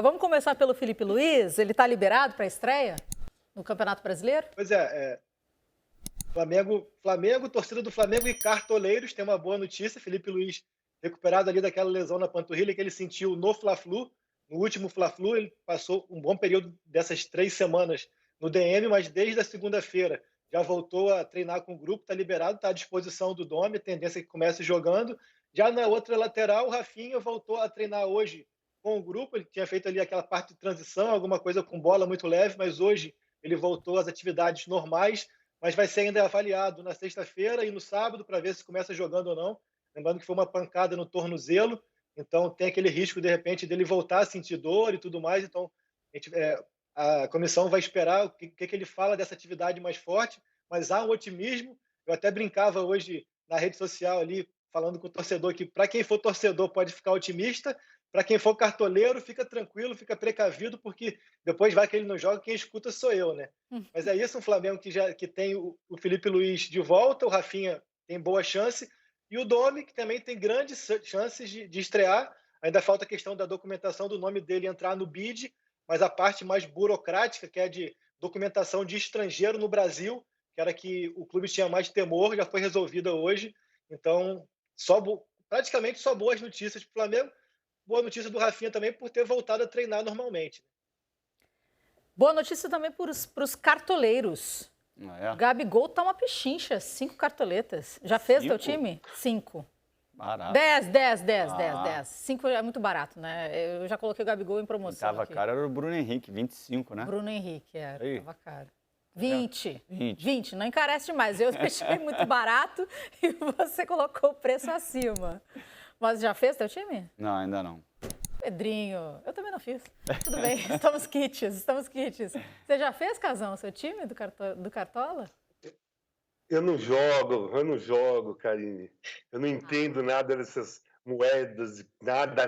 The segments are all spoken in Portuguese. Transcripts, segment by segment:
Vamos começar pelo Felipe Luiz. Ele está liberado para a estreia no Campeonato Brasileiro? Pois Flamengo, torcida do Flamengo e cartoleiros, tem uma boa notícia. Felipe Luiz recuperado ali daquela lesão na panturrilha que ele sentiu no Fla-Flu, no último Fla-Flu. Ele passou um bom período dessas 3 semanas no DM, mas desde a segunda-feira já voltou a treinar com o grupo, está liberado, está à disposição do Domi, a tendência é que comece jogando. Já na outra lateral, o Rafinha voltou a treinar hoje com o grupo. Ele tinha feito ali aquela parte de transição, alguma coisa com bola muito leve, mas hoje ele voltou às atividades normais, mas vai ser ainda avaliado na sexta-feira e no sábado para ver se começa jogando ou não. Lembrando que foi uma pancada no tornozelo, então tem aquele risco, de repente, dele voltar a sentir dor e tudo mais. Então, a comissão vai esperar o que ele fala dessa atividade mais forte, mas há um otimismo. Eu até brincava hoje na rede social ali, falando com o torcedor, que para quem for torcedor pode ficar otimista, para quem for cartoleiro, fica tranquilo, fica precavido, porque depois vai que ele não joga, quem escuta sou eu, né? Mas é isso, um Flamengo que tem o Felipe Luiz de volta, o Rafinha tem boa chance, e o Domi, que também tem grandes chances de estrear. Ainda falta a questão da documentação do nome dele entrar no BID, mas a parte mais burocrática, que é de documentação de estrangeiro no Brasil, que era que o clube tinha mais temor, já foi resolvida hoje. Então, praticamente só boas notícias para o Flamengo. Boa notícia do Rafinha também por ter voltado a treinar normalmente. Boa notícia também para os cartoleiros. É. Gabigol tá uma pechincha, 5 cartoletas. Já fez teu time? 5. Barato. 10. 5 é muito barato, né? Eu já coloquei o Gabigol em promoção. Tava caro, era o Bruno Henrique, 25, né? Bruno Henrique, Aí. tava caro. 20. 20. Não encarece demais. Eu deixei muito barato e você colocou o preço acima. Mas já fez teu time? Não, ainda não. Pedrinho, eu também não fiz. Tudo bem, estamos kits. Você já fez, Casão, seu time do Cartola? Eu não jogo, Karine. Eu não entendo nada dessas moedas, nada.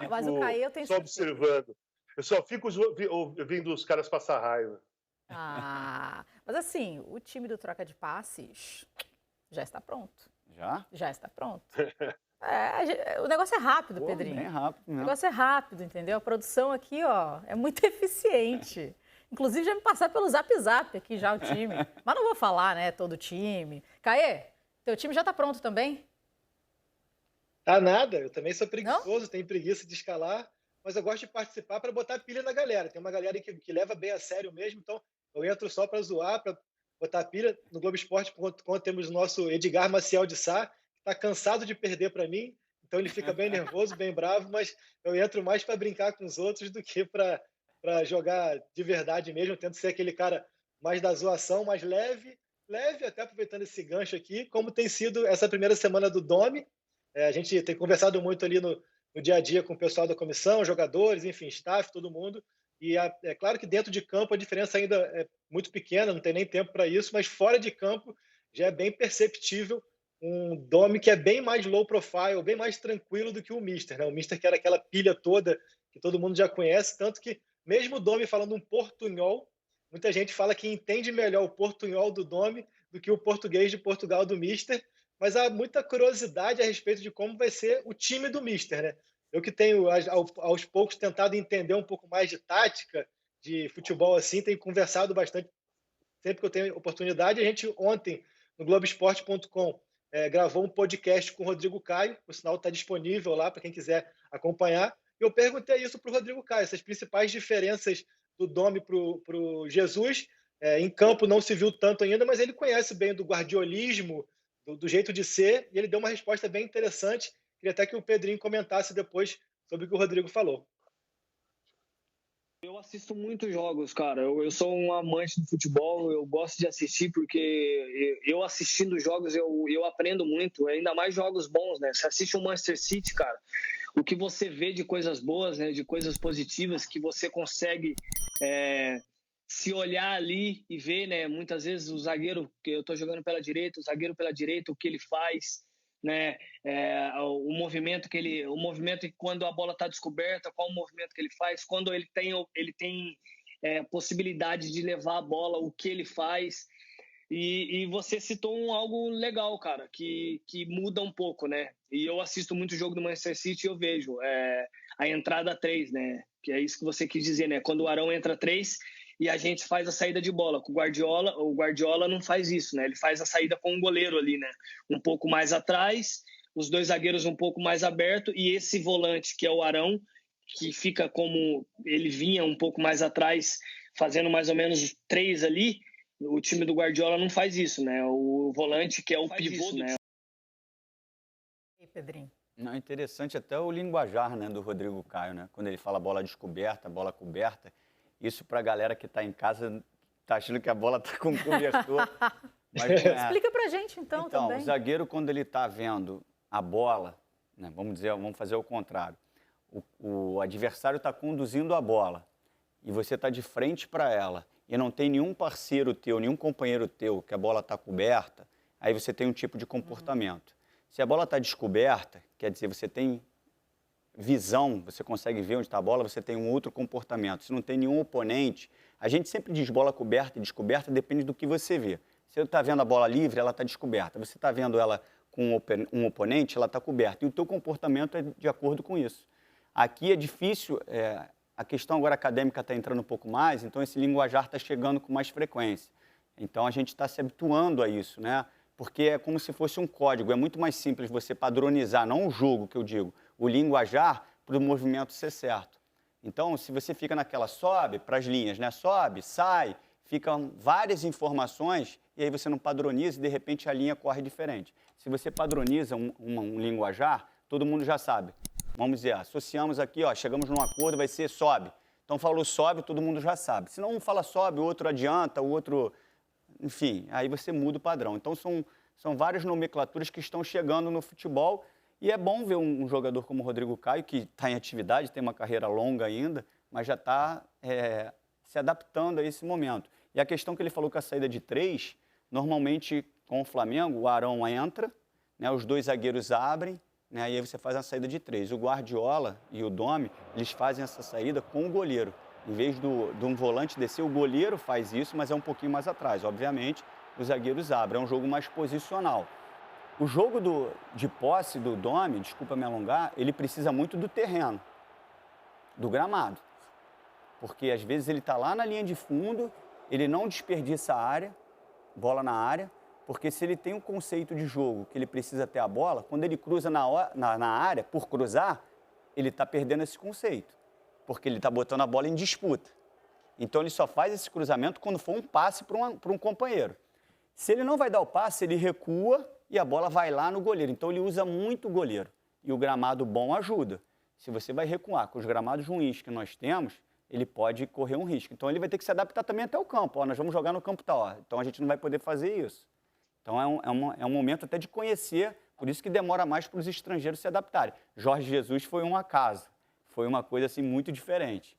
Mas o Caio eu tenho só certeza. observando. Eu só fico ouvindo os caras passar raiva. Mas assim, o time do Troca de Passes já está pronto. Já? Já está pronto. O negócio é rápido, Pô, Pedrinho. bem rápido, né? O negócio é rápido, entendeu? A produção aqui, ó, é muito eficiente. Inclusive, já me passaram pelo Zap aqui já o time. Mas não vou falar, né, todo o time. Caê, teu time já está pronto também? Tá nada, eu também sou preguiçoso, tenho preguiça de escalar, mas eu gosto de participar para botar pilha na galera. Tem uma galera que leva bem a sério mesmo, então eu entro só para zoar, para botar pilha. No Globoesporte.com temos o nosso Edgar Maciel de Sá, que está cansado de perder para mim, então ele fica bem nervoso, bem bravo, mas eu entro mais para brincar com os outros do que para jogar de verdade mesmo. Eu tento ser aquele cara mais da zoação, mais leve, até aproveitando esse gancho aqui, como tem sido essa primeira semana do Domi. A gente tem conversado muito ali no dia a dia com o pessoal da comissão, jogadores, enfim, staff, todo mundo. E é claro que dentro de campo a diferença ainda é muito pequena, não tem nem tempo para isso, mas fora de campo já é bem perceptível um Domi que é bem mais low profile, bem mais tranquilo do que o Mister, né? O Mister que era aquela pilha toda que todo mundo já conhece, tanto que mesmo o Domi falando um portunhol, muita gente fala que entende melhor o portunhol do Domi do que o português de Portugal do Mister, mas há muita curiosidade a respeito de como vai ser o time do Mister, né? Eu que tenho, aos poucos, tentado entender um pouco mais de tática, de futebol assim, tenho conversado bastante sempre que eu tenho oportunidade. A gente ontem, no Globoesporte.com, gravou um podcast com o Rodrigo Caio, o sinal está disponível lá para quem quiser acompanhar. Eu perguntei isso para o Rodrigo Caio, essas principais diferenças do Domi para o Jesus. Em campo não se viu tanto ainda, mas ele conhece bem do guardiolismo, do jeito de ser, e ele deu uma resposta bem interessante. Queria até que o Pedrinho comentasse depois sobre o que o Rodrigo falou. Eu assisto muitos jogos, cara. Eu sou um amante do futebol, eu gosto de assistir porque eu assistindo jogos eu aprendo muito, ainda mais jogos bons, né? Você assiste o Manchester City, cara, o que você vê de coisas boas, né? De coisas positivas que você consegue se olhar ali e ver, né? Muitas vezes o zagueiro, que eu tô jogando pela direita, o zagueiro pela direita, o que ele faz, né? O movimento quando a bola está descoberta, qual o movimento que ele faz, quando ele tem possibilidade de levar a bola, o que ele faz. E você citou algo legal, cara, que muda um pouco, né? E eu assisto muito jogo do Manchester City e eu vejo a entrada 3, né? Que é isso que você quis dizer, né? Quando o Arão entra 3 e a gente faz a saída de bola. O Guardiola não faz isso, né? Ele faz a saída com o goleiro ali, né? Um pouco mais atrás, os 2 zagueiros um pouco mais aberto e esse volante, que é o Arão, que fica como ele vinha um pouco mais atrás, fazendo mais ou menos 3 ali. O time do Guardiola não faz isso, né? O volante, que é o pivô, né? E aí, Pedrinho? Não, é interessante até o linguajar, né, do Rodrigo Caio, né? Quando ele fala bola descoberta, bola coberta, isso para a galera que está em casa tá achando que a bola tá com cobertor. Mas não é. Explica pra gente então também. O zagueiro, quando ele está vendo a bola, né, vamos fazer o contrário. O adversário está conduzindo a bola e você está de frente para ela e não tem nenhum parceiro teu, nenhum companheiro teu que a bola está coberta, aí você tem um tipo de comportamento. Se a bola está descoberta, quer dizer, você tem visão, você consegue ver onde está a bola, você tem um outro comportamento. Se não tem nenhum oponente, a gente sempre diz bola coberta e descoberta, depende do que você vê. Se você está vendo a bola livre, ela está descoberta. Você está vendo ela com um oponente, ela está coberta. E o teu comportamento é de acordo com isso. Aqui é difícil, a questão agora acadêmica está entrando um pouco mais, então esse linguajar está chegando com mais frequência. Então a gente está se habituando a isso, né? Porque é como se fosse um código, é muito mais simples você padronizar, não o jogo que eu digo, o linguajar para o movimento ser certo. Então, se você fica naquela sobe para as linhas, né? Sobe, sai, ficam várias informações e aí você não padroniza e de repente a linha corre diferente. Se você padroniza um linguajar, todo mundo já sabe. Vamos dizer, associamos aqui, ó, chegamos num acordo, vai ser sobe. Então falou sobe, todo mundo já sabe. Se não um fala sobe, o outro adianta, o outro... Enfim, aí você muda o padrão. Então são várias nomenclaturas que estão chegando no futebol e é bom ver um jogador como o Rodrigo Caio, que está em atividade, tem uma carreira longa ainda, mas já está se adaptando a esse momento. E a questão que ele falou com a saída de 3, normalmente com o Flamengo, o Arão entra, né, os 2 zagueiros abrem, né, e aí você faz a saída de 3. O Guardiola e o Domi, eles fazem essa saída com o goleiro. Em vez de um volante descer, o goleiro faz isso, mas é um pouquinho mais atrás. Obviamente, os zagueiros abrem. É um jogo mais posicional. O jogo de posse do Domi, desculpa me alongar, ele precisa muito do terreno, do gramado. Porque, às vezes, ele está lá na linha de fundo, ele não desperdiça a área, bola na área, porque se ele tem um conceito de jogo que ele precisa ter a bola, quando ele cruza na área, por cruzar, ele está perdendo esse conceito. Porque ele está botando a bola em disputa. Então, ele só faz esse cruzamento quando for um passe para um companheiro. Se ele não vai dar o passe, ele recua e a bola vai lá no goleiro. Então, ele usa muito o goleiro. E o gramado bom ajuda. Se você vai recuar com os gramados ruins que nós temos, ele pode correr um risco. Então, ele vai ter que se adaptar também até o campo. Ó, nós vamos jogar no campo tal. Então, a gente não vai poder fazer isso. Então, é um momento até de conhecer, por isso que demora mais para os estrangeiros se adaptarem. Jorge Jesus foi um acaso. Foi uma coisa assim muito diferente.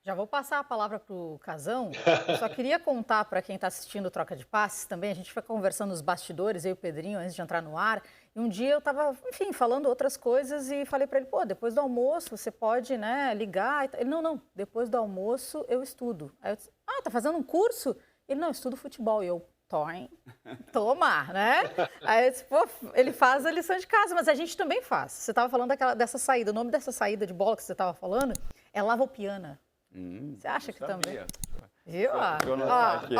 Já vou passar a palavra para o Casão. Eu só queria contar para quem está assistindo o Troca de Passes também. A gente foi conversando nos bastidores, eu e o Pedrinho, antes de entrar no ar. E um dia eu estava, enfim, falando outras coisas e falei para ele, pô, depois do almoço você pode, né, ligar. Ele, não, depois do almoço eu estudo. Aí eu disse, tá fazendo um curso? Ele, não, eu estudo futebol. E eu, toma, né? Aí eu disse, pô, ele faz a lição de casa, mas a gente também faz. Você estava falando dessa saída, o nome dessa saída de bola que você estava falando é lavopiana. Você acha que também? Viu? Deixa eu anotar aqui.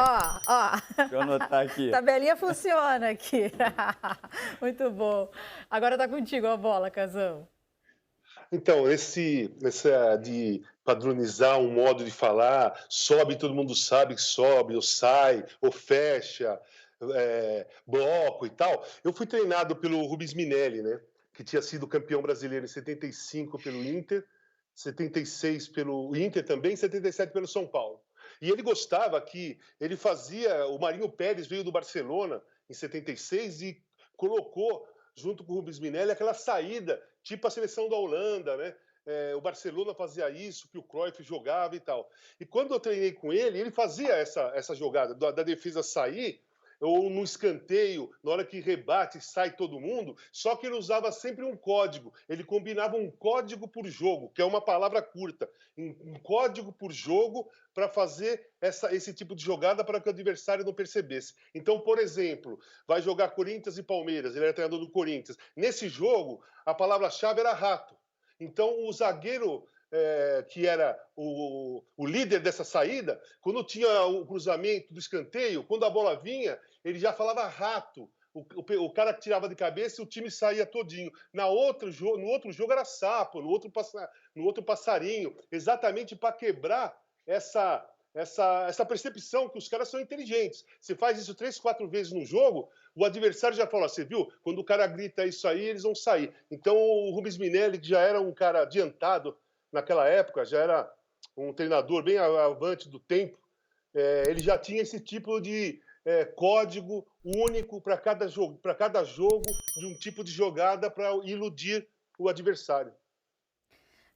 Deixa eu anotar aqui. Tabelinha funciona aqui. Muito bom. Agora tá contigo a bola, Casão. Então, essa de padronizar um modo de falar, sobe, todo mundo sabe que sobe, ou sai, ou fecha, bloco e tal. Eu fui treinado pelo Rubens Minelli, né, que tinha sido campeão brasileiro em 75 pelo Inter, 76 pelo Inter também, 77 pelo São Paulo. E ele gostava que ele fazia... O Marinho Pérez veio do Barcelona em 76 e colocou, junto com o Rubens Minelli, aquela saída, tipo a seleção da Holanda, né? O Barcelona fazia isso, que o Cruyff jogava e tal. E quando eu treinei com ele, ele fazia essa jogada da defesa sair, ou no escanteio, na hora que rebate, sai todo mundo, só que ele usava sempre um código. Ele combinava um código por jogo, que é uma palavra curta. Um código por jogo para fazer esse tipo de jogada para que o adversário não percebesse. Então, por exemplo, vai jogar Corinthians e Palmeiras, ele era treinador do Corinthians. Nesse jogo, a palavra-chave era rato. Então, o zagueiro, que era o líder dessa saída, quando tinha o cruzamento do escanteio, quando a bola vinha, ele já falava rato. O cara tirava de cabeça e o time saía todinho. No outro jogo era sapo, no outro passarinho, exatamente para quebrar essa percepção que os caras são inteligentes. Você faz isso 3, 4 vezes no jogo, o adversário já fala, você viu? Quando o cara grita isso aí, eles vão sair. Então, o Rubens Minelli, que já era um cara adiantado naquela época, já era um treinador bem avante do tempo, ele já tinha esse tipo de código único para cada jogo, de um tipo de jogada para iludir o adversário.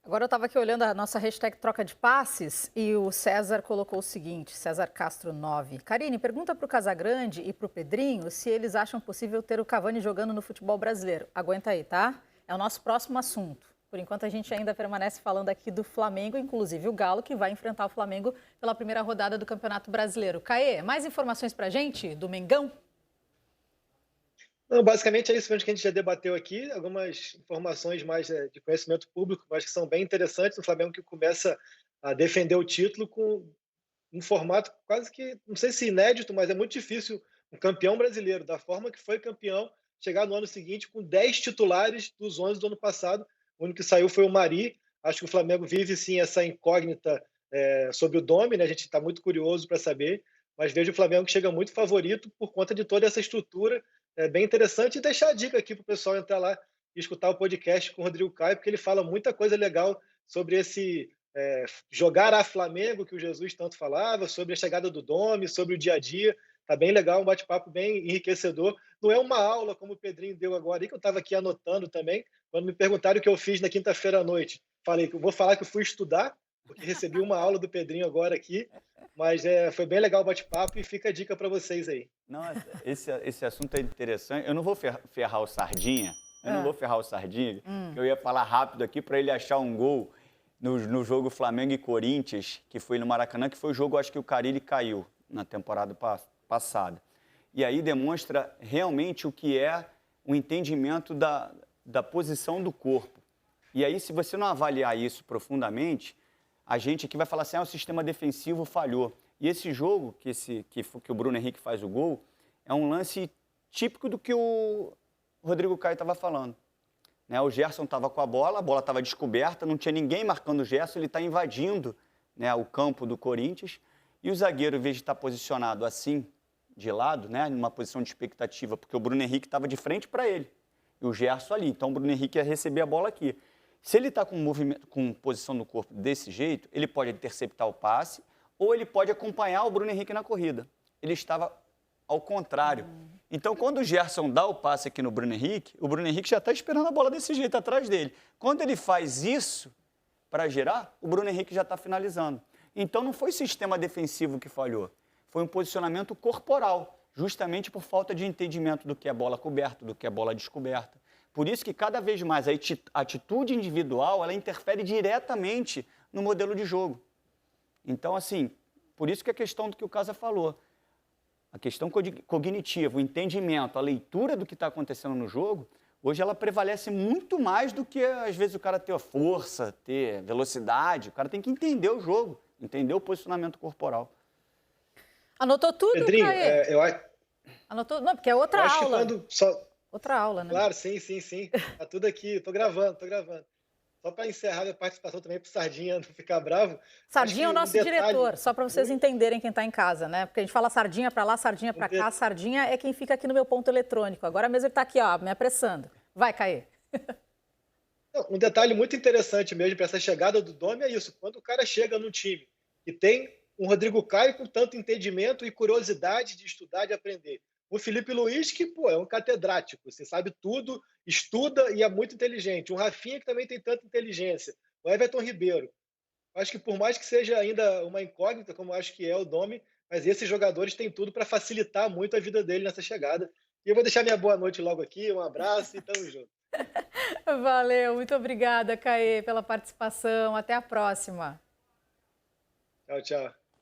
Agora eu estava aqui olhando a nossa hashtag troca de passes e o César colocou o seguinte, César Castro 9. Karine, pergunta para o Casagrande e para o Pedrinho se eles acham possível ter o Cavani jogando no futebol brasileiro. Aguenta aí, tá? É o nosso próximo assunto. Por enquanto a gente ainda permanece falando aqui do Flamengo, inclusive o Galo, que vai enfrentar o Flamengo pela primeira rodada do Campeonato Brasileiro. Caê, mais informações para a gente do Mengão? Não, basicamente é isso que a gente já debateu aqui, algumas informações mais de conhecimento público, mas que são bem interessantes. O Flamengo que começa a defender o título com um formato quase que, não sei se inédito, mas é muito difícil um campeão brasileiro, da forma que foi campeão, chegar no ano seguinte com 10 titulares dos 11 do ano passado. O único que saiu foi o Mari. Acho que o Flamengo vive, sim, essa incógnita sobre o Domi, né? A gente está muito curioso para saber, mas vejo o Flamengo que chega muito favorito por conta de toda essa estrutura. É bem interessante, e deixar a dica aqui para o pessoal entrar lá e escutar o podcast com o Rodrigo Caio, porque ele fala muita coisa legal sobre esse jogar a Flamengo, que o Jesus tanto falava, sobre a chegada do Domi, sobre o dia a dia. Tá bem legal, um bate-papo bem enriquecedor. Não é uma aula como o Pedrinho deu agora, que eu estava aqui anotando também. Quando me perguntaram o que eu fiz na quinta-feira à noite, falei que eu vou falar que eu fui estudar, porque recebi uma aula do Pedrinho agora aqui. Mas foi bem legal o bate-papo e fica a dica para vocês aí. Não, esse assunto é interessante. Eu não vou ferrar o Sardinha. Eu ia falar rápido aqui para ele achar um gol no jogo Flamengo e Corinthians, que foi no Maracanã, que foi o jogo, acho que o Carille caiu na temporada passada. E aí demonstra realmente o que é o entendimento da posição do corpo. E aí, se você não avaliar isso profundamente, a gente aqui vai falar assim, o sistema defensivo falhou. E esse jogo, que o Bruno Henrique faz o gol, é um lance típico do que o Rodrigo Caio estava falando. Né? O Gerson estava com a bola estava descoberta, não tinha ninguém marcando o Gerson, ele está invadindo, né, o campo do Corinthians, e o zagueiro, em vez de estar posicionado assim, de lado, né, numa posição de expectativa, porque o Bruno Henrique estava de frente para ele, e o Gerson ali, então o Bruno Henrique ia receber a bola aqui. Se ele está com posição do corpo desse jeito, ele pode interceptar o passe ou ele pode acompanhar o Bruno Henrique na corrida. Ele estava ao contrário. Então, quando o Gerson dá o passe aqui no Bruno Henrique, o Bruno Henrique já está esperando a bola desse jeito atrás dele. Quando ele faz isso para girar, o Bruno Henrique já está finalizando. Então, não foi sistema defensivo que falhou. Foi um posicionamento corporal, justamente por falta de entendimento do que é bola coberta, do que é bola descoberta. Por isso que cada vez mais a atitude individual, ela interfere diretamente no modelo de jogo. Então, assim, por isso que a questão do que o Casa falou, a questão cognitiva, o entendimento, a leitura do que está acontecendo no jogo, hoje ela prevalece muito mais do que, às vezes, o cara ter força, ter velocidade. O cara tem que entender o jogo, entender o posicionamento corporal. Anotou tudo, Pedrinho, Caê? Anotou? Não, porque é outra aula. Outra aula, né? Claro, sim. Tá tudo aqui, tô gravando. Só para encerrar minha participação também, para o Sardinha não ficar bravo. Sardinha é o nosso diretor, só para vocês entenderem quem está em casa, né? Porque a gente fala sardinha para lá, sardinha para cá. Sardinha é quem fica aqui no meu ponto eletrônico. Agora mesmo ele está aqui, ó, me apressando. Vai, Caê. Um detalhe muito interessante mesmo para essa chegada do Domi é isso. Quando o cara chega no time e tem um Rodrigo Caio com tanto entendimento e curiosidade de estudar, de aprender. O Felipe Luiz, que é um catedrático, você sabe tudo, estuda e é muito inteligente. Um Rafinha, que também tem tanta inteligência. O Everton Ribeiro. Acho que por mais que seja ainda uma incógnita, como acho que é o Domi, mas esses jogadores têm tudo para facilitar muito a vida dele nessa chegada. E eu vou deixar minha boa noite logo aqui, um abraço e tamo junto. Valeu, muito obrigada, Caê, pela participação. Até a próxima. Tchau.